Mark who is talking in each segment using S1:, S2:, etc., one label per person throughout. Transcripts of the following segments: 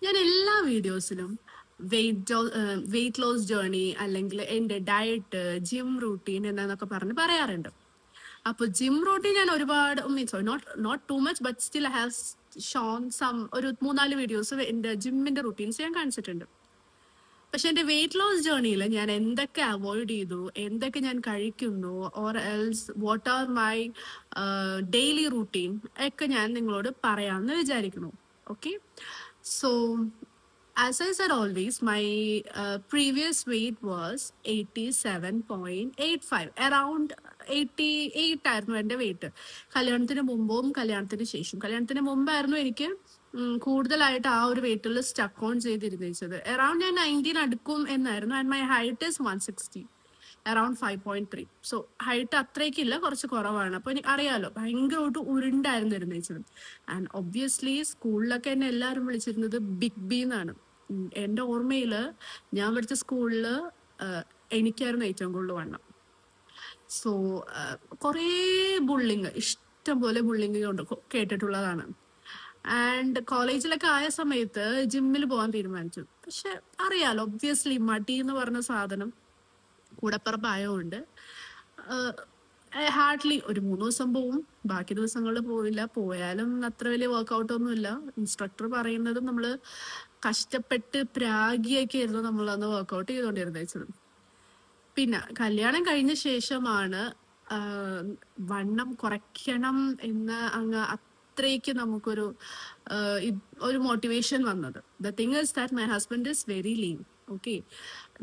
S1: ഞാൻ എല്ലാ വീഡിയോസിലും വെയിറ്റ് ലോസ് ജേർണി അല്ലെങ്കിൽ എൻ്റെ ഡയറ്റ് ജിം റൂട്ടീൻ എന്നൊക്കെ പറഞ്ഞ് പറയാറുണ്ട്. അപ്പോൾ ജിം റൂട്ടീൻ ഞാൻ ഒരുപാട് means not too much but still I have shown some ഒരു 3-4 വീഡിയോസ് എൻ്റെ ജിമ്മിൻ്റെ റൂട്ടീൻസ് ഞാൻ കാണിച്ചിട്ടുണ്ട്. പക്ഷെ എൻ്റെ വെയിറ്റ് ലോസ് ജേർണിയിൽ ഞാൻ എന്തൊക്കെ അവോയ്ഡ് ചെയ്തു, എന്തൊക്കെ ഞാൻ കഴിക്കുന്നു, or else what are my daily routine ഒക്കെ ഞാൻ നിങ്ങളോട് പറയാമെന്ന് വിചാരിക്കുന്നു. Okay, so as I said always, my previous weight was 87.85, around 88 ആയിരുന്നു എൻ്റെ വെയിറ്റ്. കല്യാണത്തിന് മുമ്പും കല്യാണത്തിന് ശേഷം. കല്യാണത്തിന് മുമ്പായിരുന്നു എനിക്ക് കൂടുതലായിട്ട് ആ ഒരു വെയിറ്റിൽ സ്റ്റക്ക് ഓൺ ചെയ്തിരുന്നത്. അറൌണ്ട് ഞാൻ 19 അടുക്കും എന്നായിരുന്നു. And my height is 160, around 5.3. So height അത്രയ്ക്കില്ല, കുറച്ച് കുറവാണ്. അപ്പോൾ എനിക്ക് അറിയാലോ ഭയങ്കരമായിട്ട് ഉരുണ്ടായിരുന്നു ഇരുന്നത്. ആൻഡ് ഒബ്വിയസ്ലി സ്കൂളിലൊക്കെ എന്നെ എല്ലാവരും വിളിച്ചിരുന്നത് ബിഗ് ബി എന്നാണ്. എൻ്റെ ഓർമ്മയിൽ ഞാൻ പഠിച്ച സ്കൂളിൽ എനിക്കായിരുന്നു ഏറ്റവും കൂടുതൽ വണ്ണം. സോ കുറേ ബുള്ളിങ്, ഇഷ്ടം പോലെ ബുള്ളിങ് കൊണ്ട് കേട്ടിട്ടുള്ളതാണ്. ആൻഡ് കോളേജിലൊക്കെ ആയ സമയത്ത് ജിമ്മിൽ പോകാൻ തീരുമാനിച്ചു. പക്ഷെ അറിയാലോ ഒബ്വിയസ്ലി മടി എന്ന് പറഞ്ഞ സാധനം കൂടപ്പിറപ്പായതുകൊണ്ട് ഹാർഡ്ലി ഒരു 3 ദിവസം പോവും, ബാക്കി ദിവസങ്ങളിൽ പോവില്ല. പോയാലും അത്ര വലിയ വർക്കൗട്ടൊന്നുമില്ല. ഇൻസ്ട്രക്ടർ പറയുന്നതും നമ്മൾ കഷ്ടപ്പെട്ട് പ്രാഗിയൊക്കെ ആയിരുന്നു നമ്മൾ അന്ന് വർക്കൗട്ട് ചെയ്തുകൊണ്ടിരുന്നത്. പിന്നെ കല്യാണം കഴിഞ്ഞ ശേഷമാണ് വണ്ണം കുറയ്ക്കണം എന്ന് അങ്ങ് അത്രയ്ക്ക് നമുക്കൊരു ഒരു മോട്ടിവേഷൻ വന്നത്. The thing is that my husband is very lean. Okay,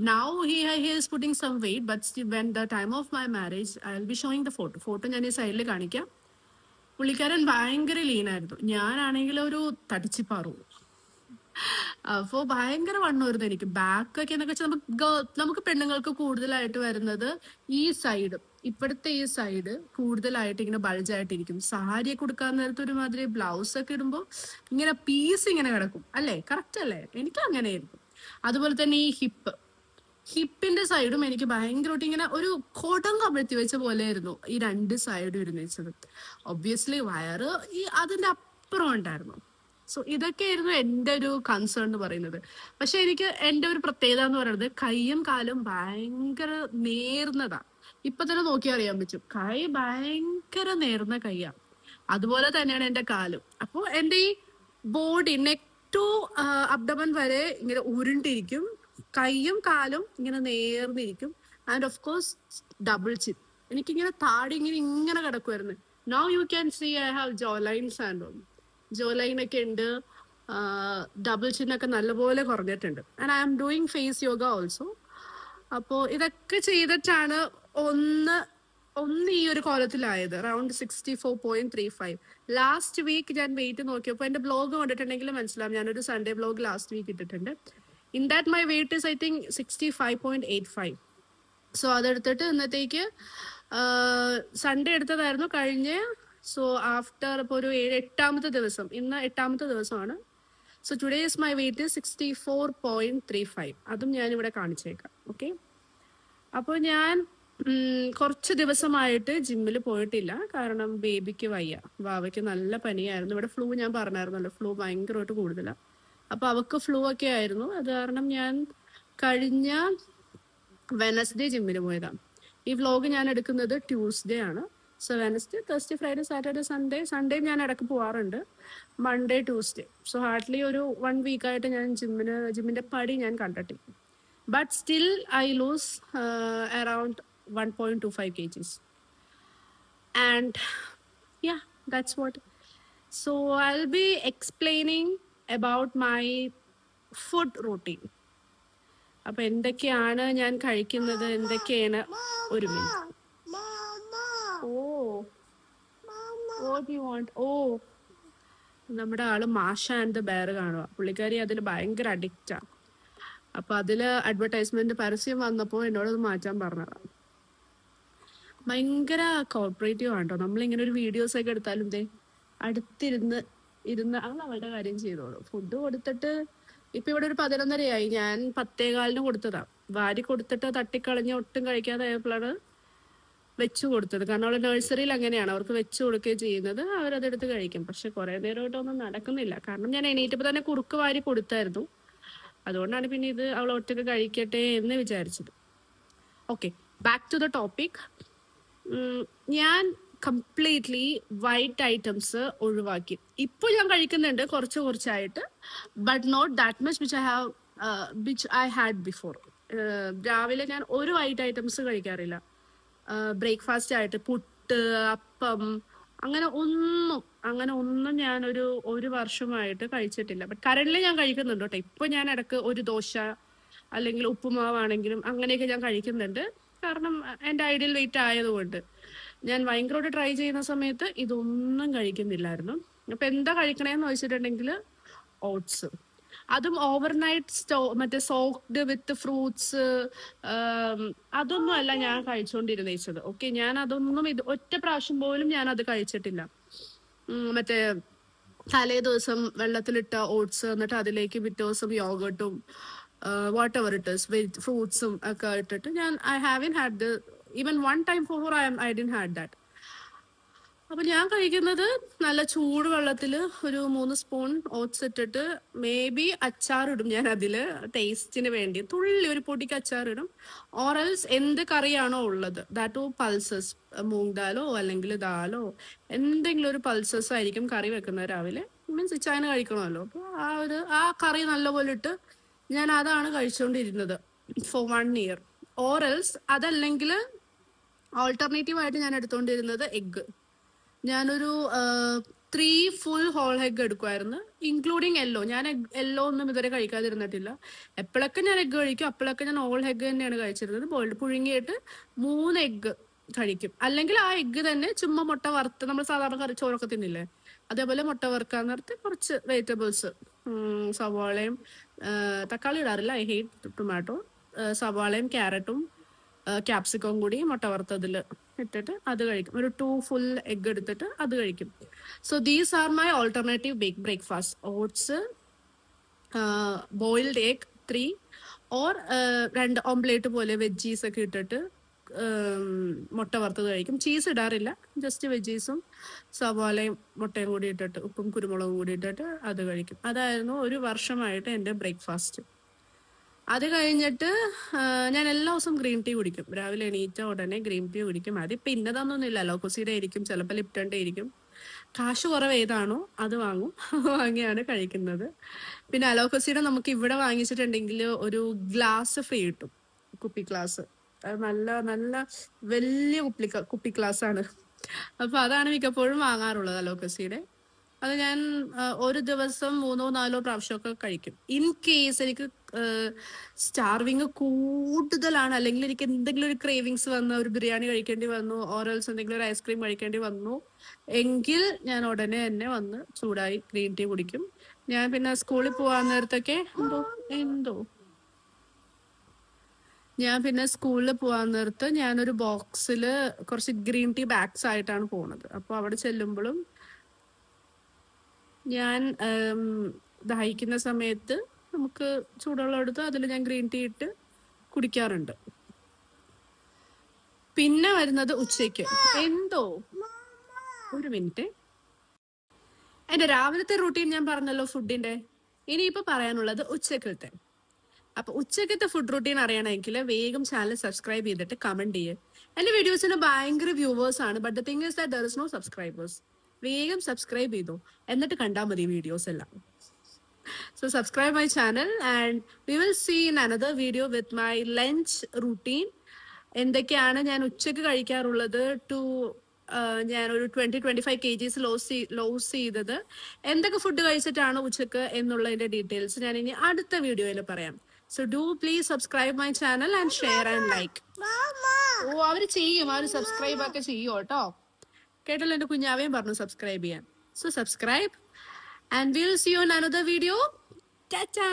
S1: now he is putting some weight, but still, when the time of my marriage, I'll be showing the photo ഞാൻ ഈ സൈഡിൽ കാണിക്കാം. പുള്ളിക്കാരൻ ഭയങ്കര ലീനായിരുന്നു, ഞാനാണെങ്കിൽ ഒരു തടിച്ചിപ്പാറു. അപ്പോൾ ഭയങ്കര വണ്ണമായിരുന്നു എനിക്ക്. ബാക്കൊക്കെ എന്നൊക്കെ വെച്ചാൽ നമുക്ക് പെണ്ണുങ്ങൾക്ക് കൂടുതലായിട്ട് വരുന്നത് ഈ സൈഡ്, ഇപ്പോഴത്തെ ഈ സൈഡ് കൂടുതലായിട്ട് ഇങ്ങനെ ബൾജായിട്ടിരിക്കും. സാരിയൊക്കെ കൊടുക്കാൻ നേരത്തെ ഒരുമാതിരി ബ്ലൗസ് ഒക്കെ ഇടുമ്പോൾ ഇങ്ങനെ പീസ് ഇങ്ങനെ കിടക്കും. അല്ലേ, കറക്റ്റ് അല്ലേ? എനിക്ക് അങ്ങനെയായിരുന്നു. അതുപോലെ തന്നെ ഈ ഹിപ്പിന്റെ സൈഡും എനിക്ക് ഭയങ്കരമായിട്ട് ഇങ്ങനെ ഒരു കൊടം കമഴ്ത്തി വെച്ച പോലെ ആയിരുന്നു ഈ 2 സൈഡും ഇരുന്നത്. ഒബ്വിയസ്ലി വയറ് ഈ അതിന്റെ അപ്പുറം ഉണ്ടായിരുന്നു. സോ ഇതൊക്കെയായിരുന്നു എൻ്റെ ഒരു കൺസേൺ എന്ന് പറയുന്നത്. പക്ഷെ എനിക്ക് എൻ്റെ ഒരു പ്രത്യേകത എന്ന് പറയുന്നത് കൈയും കാലും ഭയങ്കര നേർന്നതാ. ഇപ്പൊ തന്നെ നോക്കിയാൽ അറിയാൻ പറ്റും, കൈ ഭയങ്കര നേർന്ന കൈയാ. അതുപോലെ തന്നെയാണ് എൻ്റെ കാലും. അപ്പോൾ എൻ്റെ ഈ ബോഡി നെക്ക് ടു അബ്ഡമൻ വരെ ഇങ്ങനെ ഉരുണ്ടിരിക്കും, കൈയും കാലും ഇങ്ങനെ നേർന്നിരിക്കും. And of course double chin. എനിക്കിങ്ങനെ താടി ഇങ്ങനെ കിടക്കുമായിരുന്നു. Now you can see I have jaw lines and all. Jaw ലൈനൊക്കെ ഉണ്ട്, ഡബിൾ ചിന്നൊക്കെ നല്ലപോലെ കുറഞ്ഞിട്ടുണ്ട്. And I am doing face yoga also. അപ്പോൾ ഇതൊക്കെ ചെയ്തിട്ടാണ് ഒന്ന് ഈ ഒരു കോലത്തിലായത്. അറൌണ്ട് 64.35. ലാസ്റ്റ് വീക്ക് ഞാൻ വെയിറ്റ് നോക്കിയപ്പോൾ എൻ്റെ ബ്ലോഗ് കണ്ടിട്ടുണ്ടെങ്കിൽ മനസ്സിലാവും, ഞാനൊരു സൺഡേ ബ്ലോഗ് ലാസ്റ്റ് വീക്ക് ഇട്ടിട്ടുണ്ട്. In that my weight is I think 65.85. So അതെടുത്തിട്ട് ഇന്നത്തേക്ക് സൺഡേ എടുത്തതായിരുന്നു കഴിഞ്ഞ്. സോ ആഫ്റ്റർ ഇപ്പോൾ ഒരു 8-ാമത്തെ ദിവസം, ഇന്ന് 8-ാമത്തെ ദിവസമാണ്. So today is my wait 64.35. അതും ഞാനിവിടെ കാണിച്ചേക്കാം. ഓക്കെ, അപ്പോൾ ഞാൻ കുറച്ച് ദിവസമായിട്ട് ജിമ്മിൽ പോയിട്ടില്ല. കാരണം ബേബിക്ക് വയ്യ, വാവയ്ക്ക് നല്ല പനിയായിരുന്നു. ഇവിടെ ഫ്ലൂ ഞാൻ പറഞ്ഞായിരുന്നല്ലോ, ഫ്ലൂ ഭയങ്കരമായിട്ട് കൂടുതലാണ്. അപ്പോൾ അവൾക്ക് ഫ്ലൂ ഒക്കെ ആയിരുന്നു. അത് കാരണം ഞാൻ കഴിഞ്ഞ വെനസ്ഡേ ജിമ്മിന് പോയതാണ്. ഈ വ്ലോഗ് ഞാൻ എടുക്കുന്നത് ട്യൂസ്ഡേ ആണ്. So Wednesday, Thursday, Friday, Saturday, Sunday ഞാൻ ഇടയ്ക്ക് പോവാറുണ്ട്. Monday, Tuesday. സോ ഹാർഡ്ലി ഒരു 1 വീക്കായിട്ട് ഞാൻ ജിമ്മിൻ്റെ പടി ഞാൻ കണ്ടിട്ടില്ല. But still I lose around 1.25 kgs. And yeah, that's what. So I'll be explaining about my food routine. അപ്പോൾ എന്തൊക്കെയാണ് ഞാൻ കഴിക്കുന്നത്, എന്തൊക്കെയാണ്. ഒരു minute. What do you want? നമ്മുടെ ആള് മാഷ ആൻഡ് ദ ബെയർ കാണുക. പുള്ളിക്കാരി അതിൽ ഭയങ്കര അഡിക്റ്റാണ്. അപ്പോൾ അതിൽ അഡ്വർടൈസ്മെന്റ് പരസ്യം വന്നപ്പോൾ എന്നോടത് മാറ്റാൻ പറഞ്ഞതാണ്. ഭയങ്കര കോർപ്പറേറ്റീവ് ആണ് കേട്ടോ. നമ്മളിങ്ങനെ ഒരു വീഡിയോസ് ഒക്കെ എടുത്താലും അടുത്തിരുന്ന് അത് അവളുടെ കാര്യം ചെയ്തോളൂ. ഫുഡ് കൊടുത്തിട്ട് ഇപ്പം ഇവിടെ ഒരു 11:30 ആയി. ഞാൻ 10:15 കൊടുത്തതാണ്. വാരി കൊടുത്തിട്ട് തട്ടിക്കളഞ്ഞ് ഒട്ടും കഴിക്കാതെ ആയപ്പോഴാണ് വെച്ചു കൊടുത്തത്. കാരണം അവളെ നഴ്സറിയിൽ അങ്ങനെയാണ്, അവർക്ക് വെച്ചു കൊടുക്കുകയും ചെയ്യുന്നത്, അവരതെടുത്ത് കഴിക്കും. പക്ഷെ കുറെ നേരമായിട്ടൊന്നും നടക്കുന്നില്ല. കാരണം ഞാൻ എണീറ്റപ്പോൾ തന്നെ കുറുക്ക് വാരി കൊടുത്തായിരുന്നു. അതുകൊണ്ടാണ് പിന്നെ ഇത് അവൾ ഒറ്റക്ക് കഴിക്കട്ടെ എന്ന് വിചാരിച്ചത്. Okay, back to the topic. ഞാൻ കംപ്ലീറ്റ്ലി വൈറ്റ് ഐറ്റംസ് ഒഴിവാക്കി. ഇപ്പോൾ ഞാൻ കഴിക്കുന്നുണ്ട് കുറച്ച് കുറച്ചായിട്ട്, but not that much which I had before. രാവിലെ ഞാൻ ഒരു വൈറ്റ് ഐറ്റംസ് കഴിക്കാറില്ല. ബ്രേക്ക്ഫാസ്റ്റ് ആയിട്ട് പുട്ട്, അപ്പം, അങ്ങനെ ഒന്നും ഞാൻ ഒരു വർഷമായിട്ട് കഴിച്ചിട്ടില്ല. ബട്ട് കറന്റ്ലി ഞാൻ കഴിക്കുന്നുണ്ട് കേട്ടോ. ഇപ്പൊ ഞാൻ ഇടക്ക് ഒരു ദോശ അല്ലെങ്കിൽ ഉപ്പുമാവാണെങ്കിലും അങ്ങനെയൊക്കെ ഞാൻ കഴിക്കുന്നുണ്ട്. കാരണം എൻ്റെ ഐഡിയൽ വെയിറ്റ് ആയതുകൊണ്ട്. ഞാൻ ഭയങ്കരമായിട്ട് ട്രൈ ചെയ്യുന്ന സമയത്ത് ഇതൊന്നും കഴിക്കുന്നില്ലായിരുന്നു. അപ്പൊ എന്താ കഴിക്കണേന്ന് വെച്ചിട്ടുണ്ടെങ്കിൽ ഓട്സ്, അതും ഓവർനൈറ്റ് മറ്റേ സോക്ഡ് വിത്ത് ഫ്രൂട്ട്സ്, അതൊന്നും അല്ല ഞാൻ കഴിച്ചുകൊണ്ടിരുന്നത്. ഓക്കെ, ഞാൻ അതൊന്നും ഒറ്റ പ്രാവശ്യം പോലും ഞാൻ അത് കഴിച്ചിട്ടില്ല. മറ്റേ തലേ ദിവസം വെള്ളത്തിലിട്ട ഓട്സ്, എന്നിട്ട് അതിലേക്ക് പിറ്റേ ദിവസം യോഗട്ടും വാട്ട് എവർ ഇറ്റ് ഇസ് ഫ്രൂട്ട്സും ഒക്കെ ഇട്ടിട്ട് I haven't had even one time for I didn't had that. അപ്പൊ ഞാൻ കഴിക്കുന്നത് നല്ല ചൂട് വെള്ളത്തിൽ ഒരു 3 സ്പൂൺ ഓട്സ് ഇട്ടിട്ട് മേ ബി അച്ചാറിടും ഞാൻ അതില്, ടേസ്റ്റിന് വേണ്ടി തുള്ളി ഒരു പൊടിക്ക് അച്ചാറിടും. ഓറൽസ് എന്ത് കറിയാണോ ഉള്ളത് ദാറ്റ് പൾസസ്, മൂങ് ദാലോ അല്ലെങ്കിൽ ദാലോ, എന്തെങ്കിലും ഒരു പൾസസ് ആയിരിക്കും കറി വെക്കുന്നത് രാവിലെ. മീൻസ് ഇച്ചായന് കഴിക്കണമല്ലോ. അപ്പൊ ആ കറി നല്ലപോലെ ഇട്ട് ഞാൻ അതാണ് കഴിച്ചുകൊണ്ടിരുന്നത് ഫോർ 1 ഇയർ. ഓറൽസ് അതല്ലെങ്കിൽ ഓൾട്ടർനേറ്റീവ് ആയിട്ട് ഞാൻ എടുത്തുകൊണ്ടിരുന്നത് എഗ്ഗ്. ഞാനൊരു 3 ഫുൾ ഹോൾ എഗ് എടുക്കുമായിരുന്നു, ഇൻക്ലൂഡിങ് യെല്ലോ. ഞാൻ യെല്ലോ ഒന്നും ഇതുവരെ കഴിക്കാതിരുന്നിട്ടില്ല. എപ്പോഴൊക്കെ ഞാൻ എഗ്ഗ് കഴിക്കും അപ്പോഴൊക്കെ ഞാൻ ഹോൾ എഗ് തന്നെയാണ് കഴിച്ചിരുന്നത്. ബോയിൽഡ് പുഴുങ്ങിയിട്ട് 3 എഗ്ഗ് കഴിക്കും. അല്ലെങ്കിൽ ആ എഗ്ഗ് തന്നെ ചുമ്മാ മുട്ട വറുത്ത്, നമ്മൾ സാധാരണ കറി ചോറൊക്കെ തിന്നില്ലേ, അതേപോലെ മുട്ട വറുക്കാൻ നേരത്ത് കുറച്ച് വെജിറ്റബിൾസ്, സവാളയും, തക്കാളി ഇടാറില്ല, ഐ ഹേറ്റ് ടൊമാറ്റോ, സവാളയും ക്യാരറ്റും ക്യാപ്സിക്കവും കൂടി മുട്ട വറുത്തതിൽ ഇട്ടിട്ട് അത് കഴിക്കും. ഒരു 2 ഫുൾ എഗ് എടുത്തിട്ട് അത് കഴിക്കും. So these are my alternative breakfast. Oats, boiled egg 3, or 2 ഓംപ്ലേറ്റ് പോലെ വെജീസ് ഒക്കെ ഇട്ടിട്ട് മുട്ട വറുത്തത് കഴിക്കും. ചീസ് ഇടാറില്ല, ജസ്റ്റ് വെജീസും സവാളയും മുട്ടയും കൂടി ഇട്ടിട്ട് ഉപ്പും കുരുമുളകും കൂടി ഇട്ടിട്ട് അത് കഴിക്കും. അതായിരുന്നു ഒരു വർഷമായിട്ട് എൻ്റെ ബ്രേക്ക്ഫാസ്റ്റ്. അത് കഴിഞ്ഞിട്ട് ഞാൻ എല്ലാ ദിവസവും ഗ്രീൻ ടീ കുടിക്കും. രാവിലെ എണീറ്റ ഉടനെ ഗ്രീൻ ടീ കുടിക്കും. അതിപ്പോൾ ഇന്നതൊന്നുമില്ല, അലോക്കോസിയുടെ ആയിരിക്കും, ചിലപ്പോൾ ലിപ്റ്റൻ്റെ ആയിരിക്കും. കാശ് കുറവ് ഏതാണോ അത് വാങ്ങും, വാങ്ങിയാണ് കഴിക്കുന്നത്. പിന്നെ അലോക്കോസിയുടെ നമുക്ക് ഇവിടെ വാങ്ങിച്ചിട്ടുണ്ടെങ്കിൽ ഒരു ഗ്ലാസ് ഫ്രീ കിട്ടും, കുപ്പി ഗ്ലാസ്. നല്ല നല്ല വലിയ കുപ്പി ഗ്ലാസ് ആണ്. അപ്പൊ അതാണ് മിക്കപ്പോഴും വാങ്ങാറുള്ളത് അലോക്കസിയുടെ. അത് ഞാൻ ഒരു ദിവസം 3-4 പ്രാവശ്യമൊക്കെ കഴിക്കും. ഇൻ കേസ് എനിക്ക് സ്റ്റാർവിങ് കൂടുതലാണ്, അല്ലെങ്കിൽ എനിക്ക് എന്തെങ്കിലും ഒരു ക്രേവിങ്സ് വന്നു, ഒരു ബിരിയാണി കഴിക്കേണ്ടി വന്നു, ഓറൽസ് എന്തെങ്കിലും ഒരു ഐസ്ക്രീം കഴിക്കേണ്ടി വന്നു എങ്കിൽ ഞാൻ ഉടനെ തന്നെ വന്ന് ചൂടായി ഗ്രീൻ ടീ കുടിക്കും. ഞാൻ പിന്നെ സ്കൂളിൽ പോകാൻ നേരത്തൊക്കെ ഞാനൊരു ബോക്സിൽ കുറച്ച് ഗ്രീൻ ടീ ബാഗ്സ് ആയിട്ടാണ് പോകുന്നത്. അപ്പോൾ അവിടെ ചെല്ലുമ്പോഴും ഞാൻ ദഹിക്കുന്ന സമയത്ത് നമുക്ക് ചൂടുവെള്ളം എടുത്ത് അതിൽ ഞാൻ ഗ്രീൻ ടീ ഇട്ട് കുടിക്കാറുണ്ട്. പിന്നെ വരുന്നത് ഉച്ചയ്ക്ക്. ഒരു മിനിറ്റ്, എൻ്റെ രാവിലത്തെ റൂട്ടീൻ ഞാൻ പറഞ്ഞല്ലോ ഫുഡിന്റെ. ഇനിയിപ്പോൾ പറയാനുള്ളത് ഉച്ചക്കത്തെ. അപ്പൊ ഉച്ചക്കത്തെ ഫുഡ് റൂട്ടീൻ അറിയണമെങ്കിൽ വേഗം ചാനൽ സബ്സ്ക്രൈബ് ചെയ്തിട്ട് കമന്റ് ചെയ്യുക. എൻ്റെ വീഡിയോസിന് ഭയങ്കര വ്യൂവേഴ്സ് ആണ്, but the thing is that there is no subscribers. വേഗം സബ്സ്ക്രൈബ് ചെയ്തോ, എന്നിട്ട് കണ്ടാൽ മതി വീഡിയോസ് എല്ലാം. So subscribe my channel and we will see in another video with my lunch routine. എന്തൊക്കെയാണ് ഞാൻ ഉച്ചക്ക് കഴിക്കാറുള്ളത്, ഞാനൊരു 20-25 kgs ലോസ് ചെയ്തത്, എന്തൊക്കെ ഫുഡ് കഴിച്ചിട്ടാണ് ഉച്ചക്ക് എന്നുള്ളതിന്റെ ഡീറ്റെയിൽസ് ഞാൻ ഇനി അടുത്ത വീഡിയോയിൽ പറയാം. So do please subscribe my channel and share and like. അവര് സബ്സ്ക്രൈബ് ഒക്കെ ചെയ്യും കേട്ടോ. കേട്ടല്ലോ, എൻ്റെ കുഞ്ഞാവേയും പറഞ്ഞു സബ്സ്ക്രൈബ് ചെയ്യാൻ. So subscribe and we'll see you in another video. Ta-ta!